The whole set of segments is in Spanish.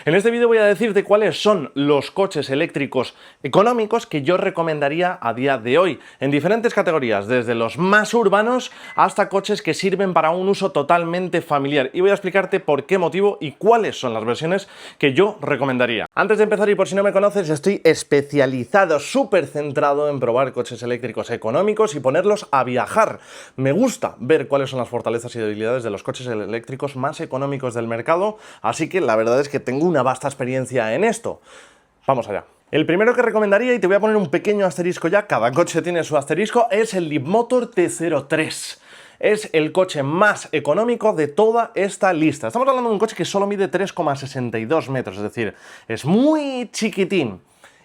En este vídeo voy a decirte cuáles son los coches eléctricos económicos que yo recomendaría a día de hoy, en diferentes categorías, desde los más urbanos hasta coches que sirven para un uso totalmente familiar. Y voy a explicarte por qué motivo y cuáles son las versiones que yo recomendaría. Antes de empezar, y por si no me conoces, estoy especializado, súper centrado en probar coches eléctricos económicos y ponerlos a viajar. Me gusta ver cuáles son las fortalezas y debilidades de los coches eléctricos más económicos del mercado, así que la verdad es que tengo una vasta experiencia en esto. Vamos allá. El primero que recomendaría, y te voy a poner un pequeño asterisco ya, cada coche tiene su asterisco, es el Leapmotor T03. Es el coche más económico de toda esta lista. Estamos hablando de un coche que solo mide 3,62 metros, es decir, es muy chiquitín.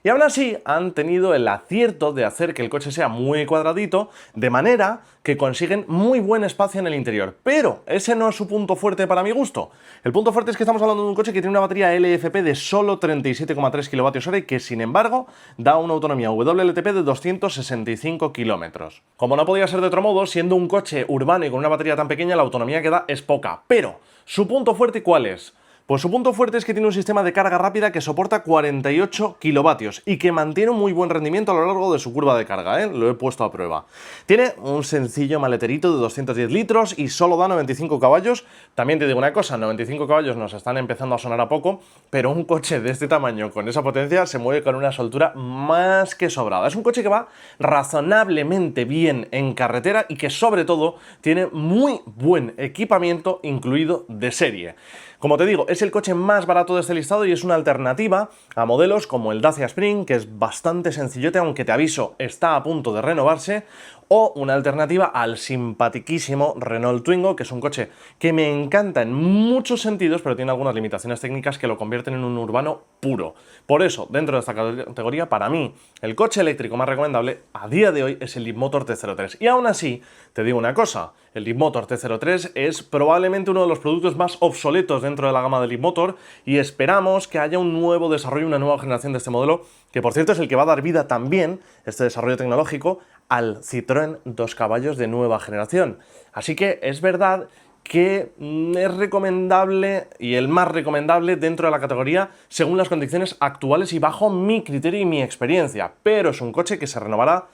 Y aún así han tenido el acierto de hacer que el coche sea muy cuadradito, de manera que consiguen muy buen espacio en el interior. Pero ese no es su punto fuerte para mi gusto. El punto fuerte es que estamos hablando de un coche que tiene una batería LFP de solo 37,3 kWh y que, sin embargo, da una autonomía WLTP de 265 km. Como no podía ser de otro modo, siendo un coche urbano y con una batería tan pequeña, la autonomía que da es poca. Pero, ¿su punto fuerte cuál es? Pues su punto fuerte es que tiene un sistema de carga rápida que soporta 48 kilovatios y que mantiene un muy buen rendimiento a lo largo de su curva de carga, lo he puesto a prueba. Tiene un sencillo maleterito de 210 litros y solo da 95 caballos. También te digo una cosa, 95 caballos nos están empezando a sonar a poco, pero un coche de este tamaño con esa potencia se mueve con una soltura más que sobrada. Es un coche que va razonablemente bien en carretera y que sobre todo tiene muy buen equipamiento incluido de serie. Como te digo, es el coche más barato de este listado y es una alternativa a modelos como el Dacia Spring, que es bastante sencillote, aunque te aviso, está a punto de renovarse, o una alternativa al simpaticísimo Renault Twingo, que es un coche que me encanta en muchos sentidos, pero tiene algunas limitaciones técnicas que lo convierten en un urbano puro. Por eso, dentro de esta categoría, para mí, el coche eléctrico más recomendable a día de hoy es el Leapmotor T03. Y aún así, te digo una cosa, el Leapmotor T03 es probablemente uno de los productos más obsoletos dentro de la gama del Leapmotor y esperamos que haya un nuevo desarrollo, una nueva generación de este modelo, que por cierto es el que va a dar vida también, este desarrollo tecnológico, al Citroën 2 caballos de nueva generación. Así que es verdad que es recomendable y el más recomendable dentro de la categoría según las condiciones actuales y bajo mi criterio y mi experiencia, pero es un coche que se renovará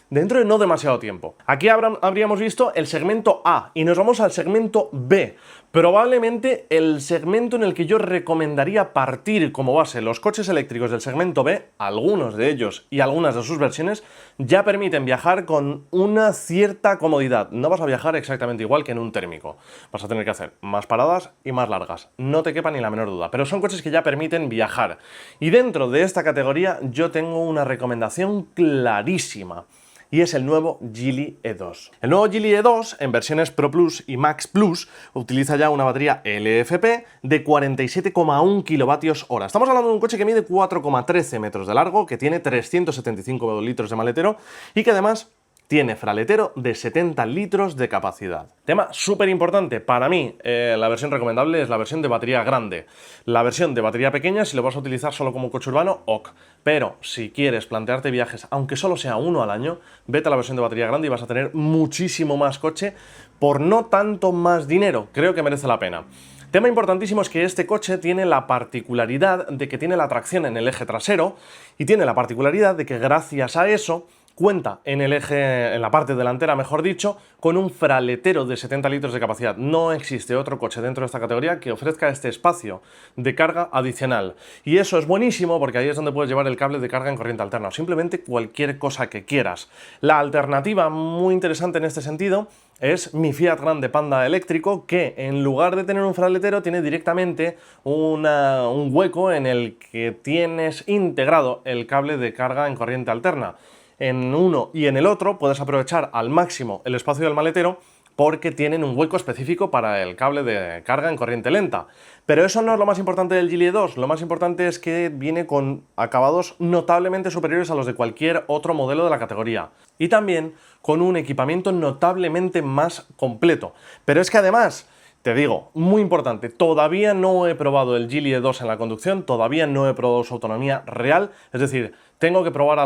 dentro de no demasiado tiempo. Aquí habríamos visto el segmento A y nos vamos al segmento B. Probablemente el segmento en el que yo recomendaría partir como base los coches eléctricos del segmento B, algunos de ellos y algunas de sus versiones, ya permiten viajar con una cierta comodidad. No vas a viajar exactamente igual que en un térmico. Vas a tener que hacer más paradas y más largas. No te quepa ni la menor duda. Pero son coches que ya permiten viajar. Y dentro de esta categoría yo tengo una recomendación clarísima. Y es el nuevo Geely E2. El nuevo Geely E2, en versiones Pro Plus y Max Plus, utiliza ya una batería LFP de 47,1 kWh. Estamos hablando de un coche que mide 4,13 metros de largo, que tiene 375 litros de maletero y que además tiene fraletero de 70 litros de capacidad. Tema súper importante, para mí la versión recomendable es la versión de batería grande. La versión de batería pequeña, si lo vas a utilizar solo como coche urbano, ok. Pero si quieres plantearte viajes, aunque solo sea uno al año, vete a la versión de batería grande y vas a tener muchísimo más coche por no tanto más dinero. Creo que merece la pena. Tema importantísimo es que este coche tiene la particularidad de que tiene la tracción en el eje trasero y tiene la particularidad de que gracias a eso cuenta en el eje, en la parte delantera, mejor dicho, con un fraletero de 70 litros de capacidad. No existe otro coche dentro de esta categoría que ofrezca este espacio de carga adicional. Y eso es buenísimo porque ahí es donde puedes llevar el cable de carga en corriente alterna o simplemente cualquier cosa que quieras. La alternativa muy interesante en este sentido es mi Fiat Grande Panda eléctrico, que en lugar de tener un fraletero tiene directamente un hueco en el que tienes integrado el cable de carga en corriente alterna. En uno y en el otro puedes aprovechar al máximo el espacio del maletero porque tienen un hueco específico para el cable de carga en corriente lenta. Pero eso no es lo más importante del Geely E2, lo más importante es que viene con acabados notablemente superiores a los de cualquier otro modelo de la categoría. Y también con un equipamiento notablemente más completo. Pero es que además Te digo, muy importante, todavía no he probado el Geely E2 en la conducción, todavía no he probado su autonomía real, es decir, tengo que probar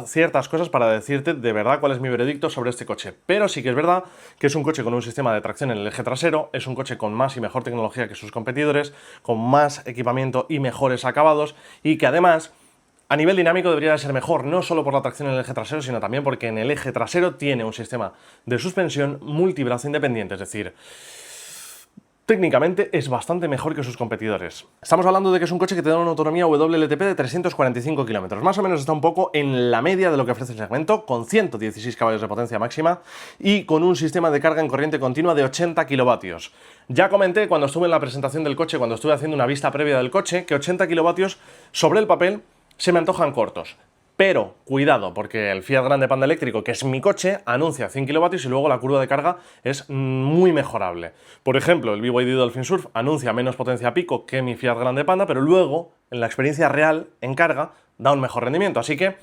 ciertas cosas para decirte de verdad cuál es mi veredicto sobre este coche. Pero sí que es verdad que es un coche con un sistema de tracción en el eje trasero, es un coche con más y mejor tecnología que sus competidores, con más equipamiento y mejores acabados, y que además a nivel dinámico debería ser mejor, no solo por la tracción en el eje trasero, sino también porque en el eje trasero tiene un sistema de suspensión multibrazo independiente, es decir, técnicamente es bastante mejor que sus competidores. Estamos hablando de que es un coche que te da una autonomía WLTP de 345 kilómetros. Más o menos está un poco en la media de lo que ofrece el segmento, con 116 caballos de potencia máxima y con un sistema de carga en corriente continua de 80 kilovatios. Ya comenté cuando estuve en la presentación del coche, cuando estuve haciendo una vista previa del coche, que 80 kilovatios sobre el papel se me antojan cortos. Pero cuidado, porque el Fiat Grande Panda eléctrico, que es mi coche, anuncia 100 kilovatios y luego la curva de carga es muy mejorable. Por ejemplo, el BYD Dolphin Surf anuncia menos potencia pico que mi Fiat Grande Panda, pero luego, en la experiencia real, en carga, da un mejor rendimiento. Así que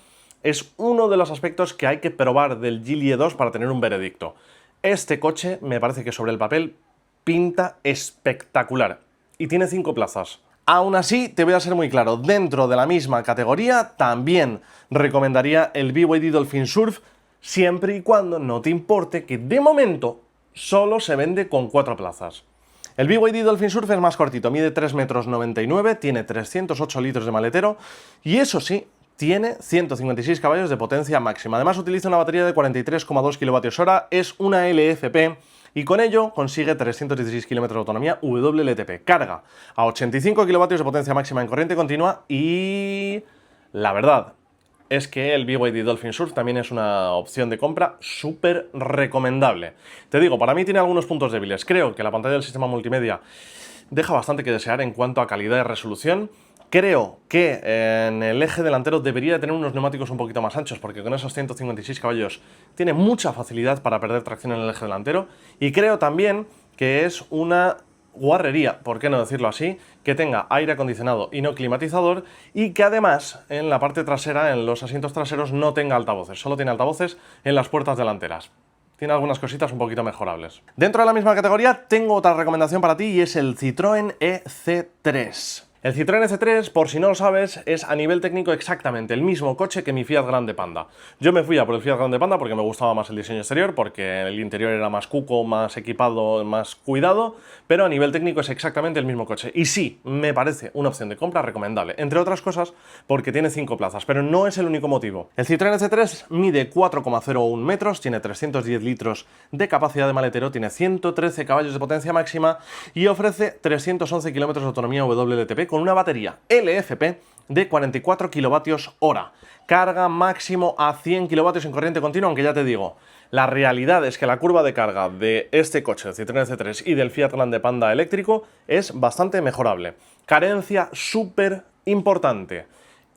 es uno de los aspectos que hay que probar del Geely E2 para tener un veredicto. Este coche me parece que sobre el papel pinta espectacular y tiene 5 plazas. Aún así, te voy a ser muy claro, dentro de la misma categoría también recomendaría el BYD Dolphin Surf siempre y cuando no te importe que de momento solo se vende con 4 plazas. El BYD Dolphin Surf es más cortito, mide 3,99 m, tiene 308 litros de maletero y eso sí, tiene 156 caballos de potencia máxima. Además utiliza una batería de 43,2 kWh, es una LFP y con ello consigue 316 km de autonomía WLTP. Carga a 85 kW de potencia máxima en corriente continua y la verdad es que el BYD Dolphin Surf también es una opción de compra súper recomendable. Te digo, para mí tiene algunos puntos débiles. Creo que la pantalla del sistema multimedia deja bastante que desear en cuanto a calidad de resolución. Creo que en el eje delantero debería tener unos neumáticos un poquito más anchos, porque con esos 156 caballos tiene mucha facilidad para perder tracción en el eje delantero. Y creo también que es una guarrería, por qué no decirlo así, que tenga aire acondicionado y no climatizador y que además en la parte trasera, en los asientos traseros, no tenga altavoces, solo tiene altavoces en las puertas delanteras. Tiene algunas cositas un poquito mejorables. Dentro de la misma categoría tengo otra recomendación para ti y es el Citroën EC3. El Citroën EC3, por si no lo sabes, es a nivel técnico exactamente el mismo coche que mi Fiat Grande Panda. Yo me fui a por el Fiat Grande Panda porque me gustaba más el diseño exterior, porque el interior era más cuco, más equipado, más cuidado, pero a nivel técnico es exactamente el mismo coche. Y sí, me parece una opción de compra recomendable, entre otras cosas porque tiene 5 plazas, pero no es el único motivo. El Citroën EC3 mide 4,01 metros, tiene 310 litros de capacidad de maletero, tiene 113 caballos de potencia máxima y ofrece 311 kilómetros de autonomía WLTP con una batería LFP de 44 kWh. Carga máximo a 100 kW en corriente continua, aunque ya te digo, la realidad es que la curva de carga de este coche, el Citroën C3 y del Fiat Grande Panda eléctrico, es bastante mejorable. Carencia súper importante.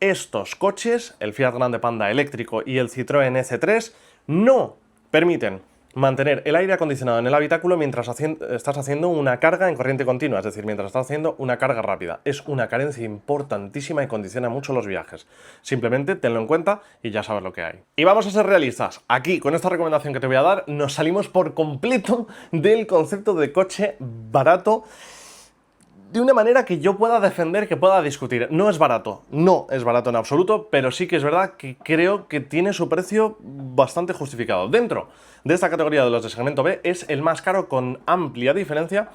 Estos coches, el Fiat Grande Panda eléctrico y el Citroën C3, no permiten mantener el aire acondicionado en el habitáculo mientras estás haciendo una carga en corriente continua, es decir, mientras estás haciendo una carga rápida. Es una carencia importantísima y condiciona mucho los viajes. Simplemente tenlo en cuenta y ya sabes lo que hay. Y vamos a ser realistas. Aquí, con esta recomendación que te voy a dar, nos salimos por completo del concepto de coche barato de una manera que yo pueda defender, que pueda discutir. No es barato en absoluto, pero sí que es verdad que creo que tiene su precio bastante justificado. Dentro de esta categoría de los de segmento B es el más caro con amplia diferencia,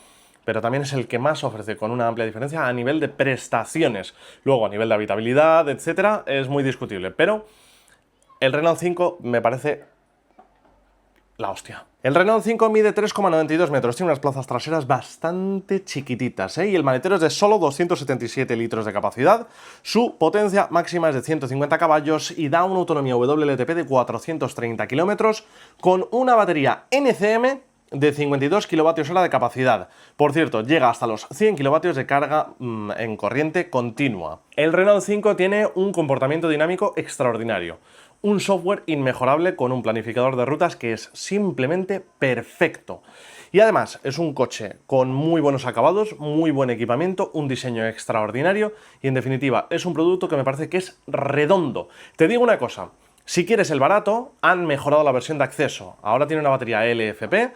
pero también es el que más ofrece con una amplia diferencia a nivel de prestaciones. Luego, a nivel de habitabilidad, etcétera, es muy discutible, pero el Renault 5 me parece la hostia. El Renault 5 mide 3,92 metros, tiene unas plazas traseras bastante chiquititas, y el maletero es de solo 277 litros de capacidad. Su potencia máxima es de 150 caballos y da una autonomía WLTP de 430 kilómetros con una batería NCM de 52 kWh de capacidad. Por cierto, llega hasta los 100 kilovatios de carga en corriente continua. El Renault 5 tiene un comportamiento dinámico extraordinario. Un software inmejorable con un planificador de rutas que es simplemente perfecto. Y además es un coche con muy buenos acabados, muy buen equipamiento, un diseño extraordinario y en definitiva es un producto que me parece que es redondo. Te digo una cosa, si quieres el barato, han mejorado la versión de acceso. Ahora tiene una batería LFP,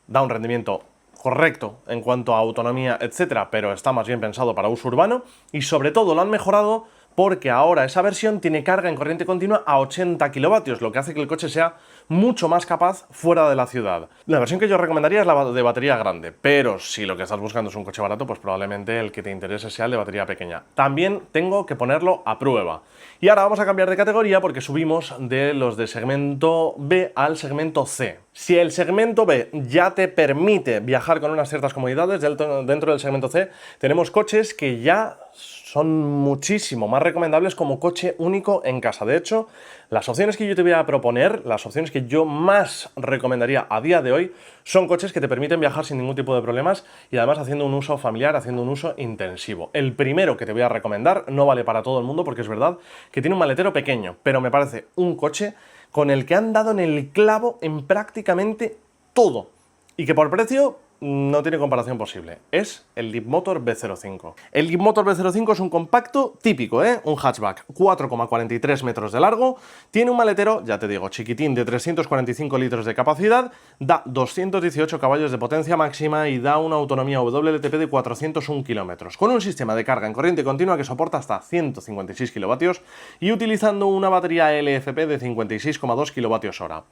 da un rendimiento correcto en cuanto a autonomía, etcétera, pero está más bien pensado para uso urbano y sobre todo lo han mejorado porque ahora esa versión tiene carga en corriente continua a 80 kilovatios, lo que hace que el coche sea mucho más capaz fuera de la ciudad. La versión que yo recomendaría es la de batería grande, pero si lo que estás buscando es un coche barato, pues probablemente el que te interese sea el de batería pequeña. También tengo que ponerlo a prueba. Y ahora vamos a cambiar de categoría porque subimos de los de segmento B al segmento C. Si el segmento B ya te permite viajar con unas ciertas comodidades, dentro del segmento C tenemos coches que ya son muchísimo más recomendables como coche único en casa. De hecho, las opciones que yo te voy a proponer, las opciones que yo más recomendaría a día de hoy, son coches que te permiten viajar sin ningún tipo de problemas y además haciendo un uso familiar, haciendo un uso intensivo. El primero que te voy a recomendar no vale para todo el mundo porque es verdad que tiene un maletero pequeño, pero me parece un coche con el que han dado en el clavo en prácticamente todo y que por precio no tiene comparación posible. Es el Leapmotor B05. El Leapmotor B05 es un compacto típico, un hatchback, 4,43 metros de largo, tiene un maletero, ya te digo, chiquitín, de 345 litros de capacidad, da 218 caballos de potencia máxima y da una autonomía WLTP de 401 kilómetros, con un sistema de carga en corriente continua que soporta hasta 156 kilovatios y utilizando una batería LFP de 56,2 kilovatios hora.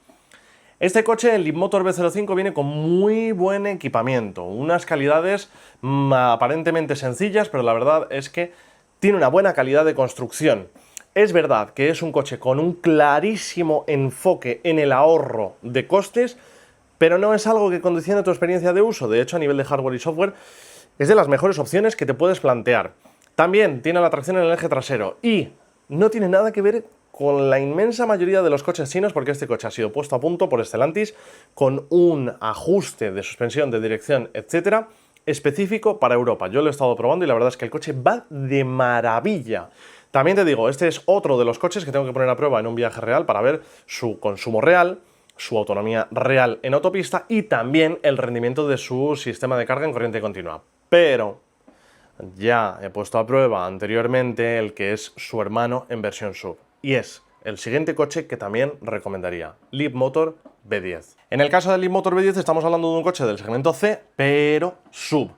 Este coche, el Leapmotor B05, viene con muy buen equipamiento, unas calidades aparentemente sencillas, pero la verdad es que tiene una buena calidad de construcción. Es verdad que es un coche con un clarísimo enfoque en el ahorro de costes, pero no es algo que condicione tu experiencia de uso. De hecho, a nivel de hardware y software, es de las mejores opciones que te puedes plantear. También tiene la tracción en el eje trasero y no tiene nada que ver con la inmensa mayoría de los coches chinos, porque este coche ha sido puesto a punto por Stellantis con un ajuste de suspensión, de dirección, etcétera, específico para Europa. Yo lo he estado probando y la verdad es que el coche va de maravilla. También te digo, este es otro de los coches que tengo que poner a prueba en un viaje real para ver su consumo real, su autonomía real en autopista y también el rendimiento de su sistema de carga en corriente continua. Pero ya he puesto a prueba anteriormente el que es su hermano en versión SUV. Y es el siguiente coche que también recomendaría, Leapmotor B10. En el caso del Leapmotor B10 estamos hablando de un coche del segmento C, pero SUV.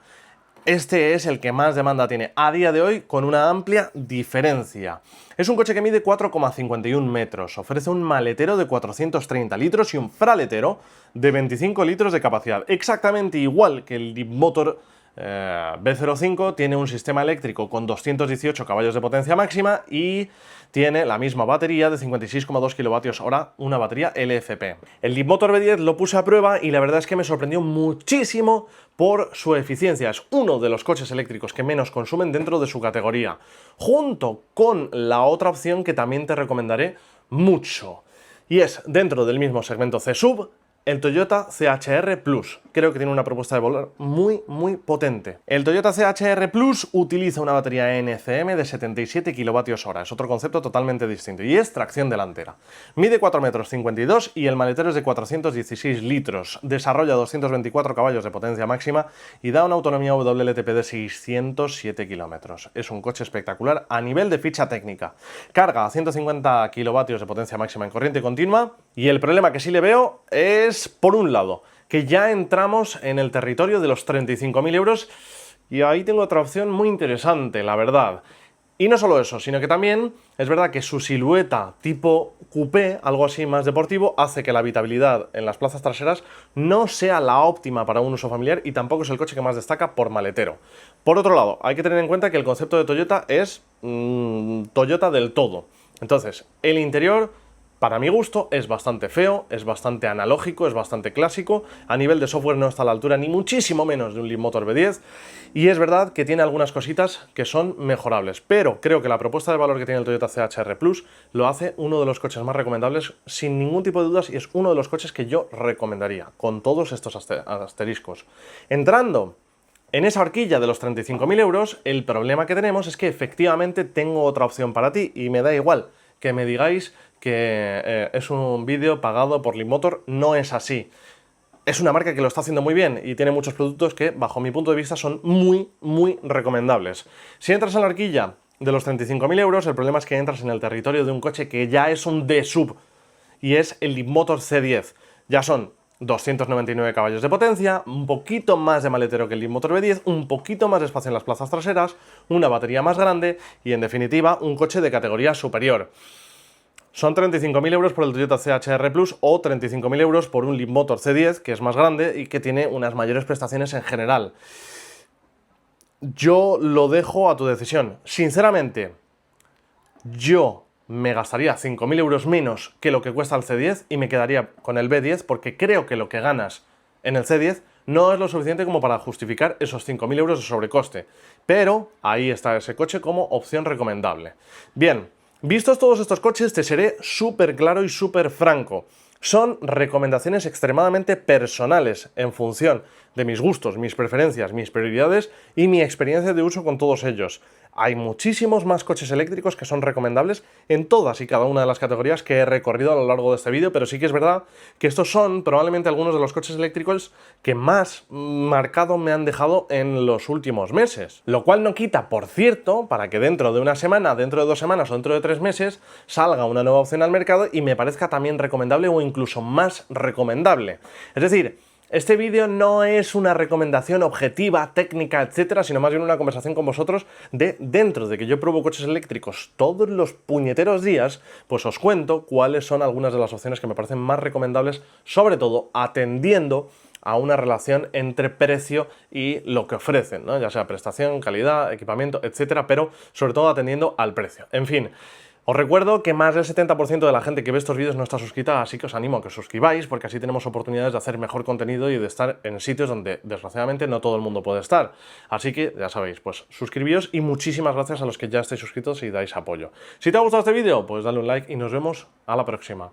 Este es el que más demanda tiene a día de hoy con una amplia diferencia. Es un coche que mide 4,51 metros, ofrece un maletero de 430 litros y un fraletero de 25 litros de capacidad. Exactamente igual que el Leapmotor B05, tiene un sistema eléctrico con 218 caballos de potencia máxima y tiene la misma batería de 56,2 kWh, una batería LFP. El Leapmotor B10 lo puse a prueba y la verdad es que me sorprendió muchísimo por su eficiencia. Es uno de los coches eléctricos que menos consumen dentro de su categoría, junto con la otra opción que también te recomendaré mucho. Y es, dentro del mismo segmento C-SUV, el Toyota CHR Plus. Creo que tiene una propuesta de valor muy potente. El Toyota CHR Plus utiliza una batería NCM de 77 kWh. Es otro concepto totalmente distinto y es tracción delantera. Mide 4,52 metros y el maletero es de 416 litros. Desarrolla 224 caballos de potencia máxima y da una autonomía WLTP de 607 kilómetros. Es un coche espectacular a nivel de ficha técnica. Carga a 150 kilovatios de potencia máxima en corriente continua y el problema que sí le veo es, por un lado, que ya entramos en el territorio de los 35.000 euros y ahí tengo otra opción muy interesante, la verdad. Y no solo eso, sino que también es verdad que su silueta tipo coupé, algo así más deportivo, hace que la habitabilidad en las plazas traseras no sea la óptima para un uso familiar y tampoco es el coche que más destaca por maletero. Por otro lado, hay que tener en cuenta que el concepto de Toyota es Toyota del todo. Entonces, el interior, para mi gusto, es bastante feo, es bastante analógico, es bastante clásico. A nivel de software no está a la altura ni muchísimo menos de un Leapmotor B10 y es verdad que tiene algunas cositas que son mejorables, pero creo que la propuesta de valor que tiene el Toyota CHR Plus lo hace uno de los coches más recomendables sin ningún tipo de dudas y es uno de los coches que yo recomendaría, con todos estos asteriscos. Entrando en esa horquilla de los 35.000 euros, el problema que tenemos es que efectivamente tengo otra opción para ti y me da igual que me digáis que es un vídeo pagado por Leapmotor. No es así. Es una marca que lo está haciendo muy bien y tiene muchos productos que, bajo mi punto de vista, son muy recomendables. Si entras en la horquilla de los 35.000 euros, el problema es que entras en el territorio de un coche que ya es un D-Sub y es el Leapmotor C10. Ya son 299 caballos de potencia, un poquito más de maletero que el Leapmotor B10, un poquito más de espacio en las plazas traseras, una batería más grande y, en definitiva, un coche de categoría superior. Son 35.000 euros por el Toyota CHR Plus o 35.000 euros por un Leapmotor C10, que es más grande y que tiene unas mayores prestaciones en general. Yo lo dejo a tu decisión. Sinceramente, yo me gastaría 5.000 euros menos que lo que cuesta el C10 y me quedaría con el B10 porque creo que lo que ganas en el C10 no es lo suficiente como para justificar esos 5.000 euros de sobrecoste. Pero ahí está ese coche como opción recomendable. Bien, vistos todos estos coches, te seré súper claro y súper franco. Son recomendaciones extremadamente personales en función de mis gustos, mis preferencias, mis prioridades y mi experiencia de uso con todos ellos. Hay muchísimos más coches eléctricos que son recomendables en todas y cada una de las categorías que he recorrido a lo largo de este vídeo, pero sí que es verdad que estos son probablemente algunos de los coches eléctricos que más marcado me han dejado en los últimos meses. Lo cual no quita, por cierto, para que dentro de una semana, dentro de 2 semanas o dentro de 3 meses salga una nueva opción al mercado y me parezca también recomendable o incluso más recomendable. Es decir, este vídeo no es una recomendación objetiva, técnica, etcétera, sino más bien una conversación con vosotros de dentro de que yo pruebo coches eléctricos todos los puñeteros días, pues os cuento cuáles son algunas de las opciones que me parecen más recomendables, sobre todo atendiendo a una relación entre precio y lo que ofrecen, ¿no? Ya sea prestación, calidad, equipamiento, etcétera, pero sobre todo atendiendo al precio. En fin. Os recuerdo que más del 70% de la gente que ve estos vídeos no está suscrita, así que os animo a que os suscribáis, porque así tenemos oportunidades de hacer mejor contenido y de estar en sitios donde, desgraciadamente, no todo el mundo puede estar. Así que, ya sabéis, pues suscribíos y muchísimas gracias a los que ya estáis suscritos y dais apoyo. Si te ha gustado este vídeo, pues dale un like y nos vemos a la próxima.